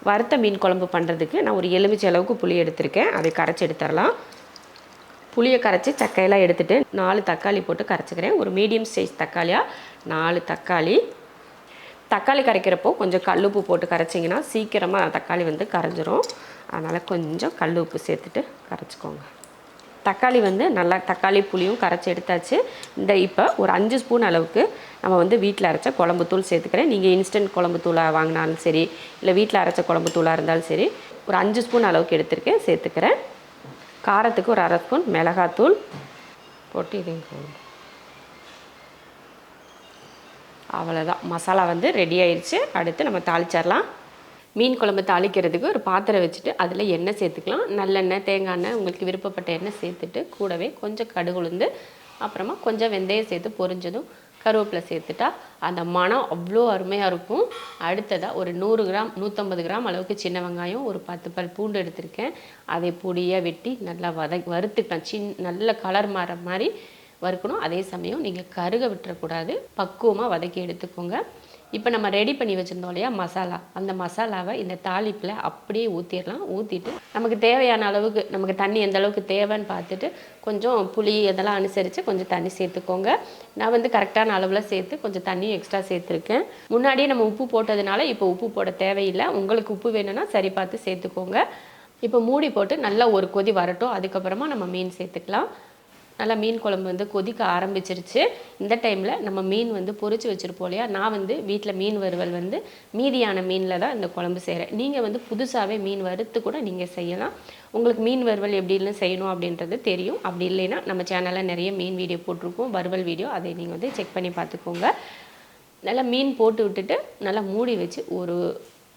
வறுத்த மீன் குழம்பு பண்ணுறதுக்கு நான் ஒரு எலுமிச்சை அளவுக்கு புளி எடுத்திருக்கேன். அதை கரைச்சி எடுத்துடலாம். புளியை கரைச்சி சக்கையெல்லாம் எடுத்துகிட்டு 4 தக்காளி போட்டு கரைச்சிக்கிறேன். ஒரு மீடியம் சைஸ் தக்காளியாக 4 தக்காளி. தக்காளி கரைக்கிறப்போ கொஞ்சம் கல் உப்பு போட்டு கரைச்சிங்கன்னா சீக்கிரமாக தக்காளி வந்து கரைஞ்சிரும். அதனால் கொஞ்சம் கல் உப்பு சேர்த்துட்டு கரைச்சிக்கோங்க. தக்காளி வந்து நல்லா தக்காளி புளியும் கரைச்சி எடுத்தாச்சு. இப்போ ஒரு 5 ஸ்பூன் அளவுக்கு நம்ம வந்து வீட்டில் அரைச்ச குழம்பு தூள் சேர்த்துக்கிறேன். நீங்கள் இன்ஸ்டன்ட் குழம்பு தூளாக வாங்கினாலும் சரி, இல்லை வீட்டில் அரைச்ச குழம்பு தூளாக இருந்தாலும் சரி, ஒரு 5 ஸ்பூன் அளவுக்கு எடுத்திருக்கேன், சேர்த்துக்கிறேன். காரத்துக்கு ஒரு 1/2 ஸ்பூன் மிளகாத்தூள் போட்டு இதையும் அவ்வளோதான். மசாலா வந்து ரெடி ஆயிடுச்சு. அடுத்து நம்ம தாளிச்சிடலாம். மீன் குழம்பு தாளிக்கிறதுக்கு ஒரு பாத்திரம் வச்சுட்டு அதில் எண்ணெய் சேர்த்துக்கலாம். நல்லெண்ணெய், தேங்காய் எண்ணெய், உங்களுக்கு விருப்பப்பட்ட எண்ணெய் சேர்த்துட்டு கூடவே கொஞ்சம் கடுகு உளுந்து, அப்புறமா கொஞ்சம் வெந்தயம் சேர்த்து பொரிஞ்சதும் கருவேப்பிலை சேர்த்துட்டா அந்த மனம் அவ்வளோ அருமையாக இருக்கும். அடுத்ததாக ஒரு 100 கிராம் 150 கிராம் அளவுக்கு சின்ன வெங்காயம், ஒரு 10 பல் பூண்டு எடுத்திருக்கேன். அதை பொடியாக வெட்டி நல்லா வறுத்துக்கலாம். நல்ல கலர் மாற மாதிரி வறுக்கணும். அதே சமயம் நீங்கள் கருக விட்டுறக்கூடாது. பக்குவமாக வதக்கி எடுத்துக்கோங்க. இப்போ நம்ம ரெடி பண்ணி வச்சுருந்தோம் இல்லையா மசாலா, அந்த மசாலாவை இந்த தாளிப்பில் அப்படியே ஊற்றிடலாம். ஊற்றிட்டு நமக்கு தேவையான அளவுக்கு, நமக்கு தண்ணி எந்த அளவுக்கு தேவைன்னு பார்த்துட்டு கொஞ்சம் புளி இதெல்லாம் அனுசரித்து கொஞ்சம் தண்ணி சேர்த்துக்கோங்க. நான் வந்து கரெக்டான அளவில் சேர்த்து கொஞ்சம் தண்ணியும் எக்ஸ்ட்ரா சேர்த்துருக்கேன். முன்னாடியே நம்ம உப்பு போட்டதுனால இப்போ உப்பு போட தேவையில்லை. உங்களுக்கு உப்பு வேணும்னா சரி பார்த்து சேர்த்துக்கோங்க. இப்போ மூடி போட்டு நல்லா ஒரு கொதி வரட்டும். அதுக்கப்புறமா நம்ம மீன் சேர்த்துக்கலாம். நல்லா மீன் குழம்பு வந்து கொதிக்க ஆரம்பிச்சிருச்சு. இந்த டைமில் நம்ம மீன் வந்து பொரிச்சு வச்சுருப்போம் இல்லையா, நான் வந்து வீட்டில் மீன் வறுவல் வந்து மீதியான மீனில் தான் இந்த குழம்பு செய்கிறேன். நீங்கள் வந்து புதுசாகவே மீன் வறுத்து கூட நீங்கள் செய்யலாம். உங்களுக்கு மீன் வறுவல் எப்படின்னு செய்யணும் அப்படின்றது தெரியும். அப்படி இல்லைன்னா நம்ம சேனலில் நிறைய மீன் வீடியோ போட்டிருக்கோம், வறுவல் வீடியோ. அதை நீங்கள் வந்து செக் பண்ணி பார்த்துக்கோங்க. நல்லா மீன் போட்டு விட்டுட்டு நல்லா மூடி வச்சு ஒரு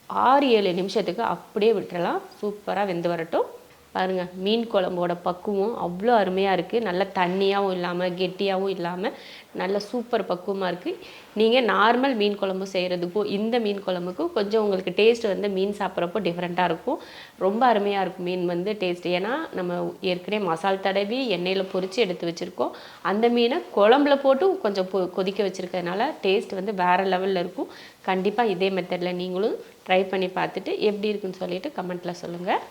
6-7 நிமிஷத்துக்கு அப்படியே விட்டுறலாம். சூப்பராக வெந்து வரட்டும். பாருங்கள், மீன் குழம்போட பக்குவம் அவ்வளோ அருமையாக இருக்குது. நல்ல தண்ணியாகவும் இல்லாமல் கெட்டியாகவும் இல்லாமல் நல்ல சூப்பர் பக்குவமாக இருக்குது. நீங்கள் நார்மல் மீன் குழம்பு செய்கிறதுக்கும் இந்த மீன் குழம்புக்கும் கொஞ்சம் உங்களுக்கு டேஸ்ட் வந்து மீன் சாப்பிட்றப்போ டிஃப்ரெண்ட்டாக இருக்கும். ரொம்ப அருமையாக இருக்கும் மீன் வந்து டேஸ்ட். ஏன்னா நம்ம ஏற்கனவே மசால் தடவி எண்ணெயில் பொரித்து எடுத்து வச்சுருக்கோம். அந்த மீனை குழம்புல போட்டு கொஞ்சம் கொதிக்க வச்சுருக்கிறதுனால டேஸ்ட் வந்து வேறு லெவலில் இருக்கும். கண்டிப்பாக இதே மெத்தடில் நீங்களும் ட்ரை பண்ணி பார்த்துட்டு எப்படி இருக்குன்னு சொல்லிவிட்டு கமெண்ட்டில் சொல்லுங்கள்.